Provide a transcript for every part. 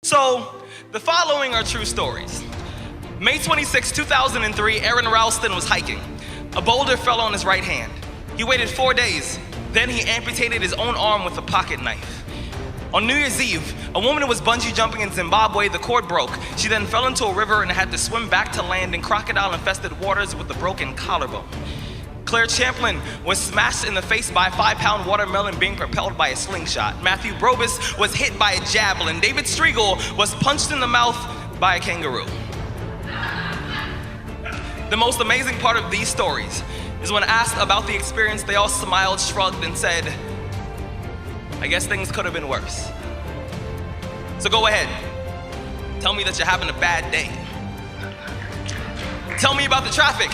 So, the following are true stories. May 26, 2003, Aaron Ralston was hiking. A boulder fell on his right hand. He waited 4 days. Then he amputated his own arm with a pocket knife. On New Year's Eve, a woman was bungee jumping in Zimbabwe. The cord broke. She then fell into a river and had to swim back to land in crocodile-infested waters with a broken collarbone. Claire Champlin was smashed in the face by a 5-pound watermelon being propelled by a slingshot. Matthew Brobus was hit by a javelin. David Striegel was punched in the mouth by a kangaroo. The most amazing part of these stories is when asked about the experience, they all smiled, shrugged, and said, I guess things could have been worse. So go ahead. Tell me that you're having a bad day. Tell me about the traffic.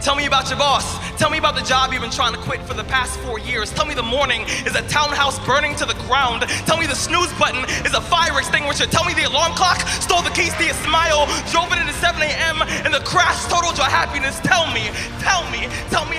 Tell me about your boss. Tell me about the job you've been trying to quit for the past 4 years. Tell me the morning is a townhouse burning to the ground. Tell me the snooze button is a fire extinguisher. Tell me the alarm clock stole the keys to your smile, drove it into 7 a.m. and the crash totaled your happiness. Tell me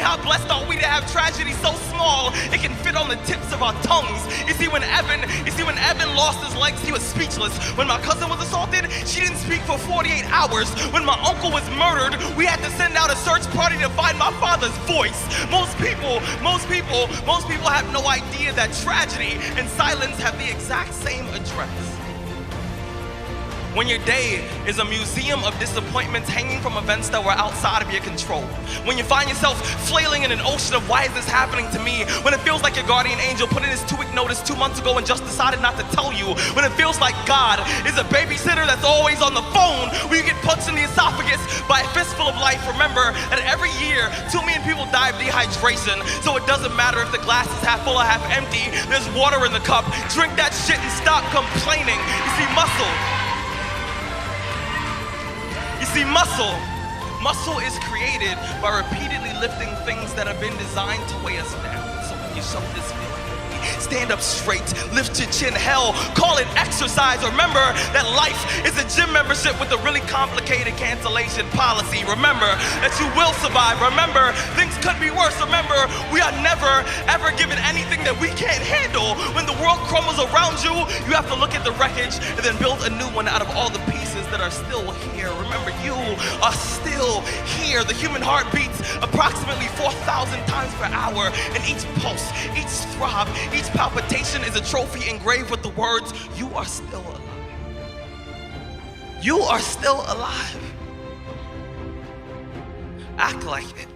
how blessed are we to have tragedy so small it can fit on the tips of our tongues. You see, when Evan lost his legs, he was speechless. When my cousin was assaulted, she didn't speak for 48 hours. When my uncle was murdered, we had to send out a search party to find my father's voice. Most people have no idea that tragedy and silence have the exact same address. When your day is a museum of disappointments hanging from events that were outside of your control. When you find yourself flailing in an ocean of why is this happening to me? When it feels like your guardian angel put in his 2-week notice 2 months ago and just decided not to tell you. When it feels like God is a babysitter that's always on the phone. When you get punched in the esophagus by a fistful of life. Remember that every year 2 million people die of dehydration. So it doesn't matter if the glass is half full or half empty. There's water in the cup. Drink that shit and stop complaining. You see, muscle is created by repeatedly lifting things that have been designed to weigh us down. So when your shoulders feel heavy, stand up straight, lift your chin. Hell, call it exercise. Remember that life is a gym membership with a really complicated cancellation policy. Remember that you will survive. Remember, things could be worse. Remember, we are never, ever given anything that we can't handle. When the world crumbles around you, you have to look at the wreckage and then build a new one out of all the pieces that are still here. Remember, you are still here. The human heart beats approximately 4,000 times per hour, and each pulse, each throb, each palpitation is a trophy engraved with the words, you are still alive. You are still alive. Act like it.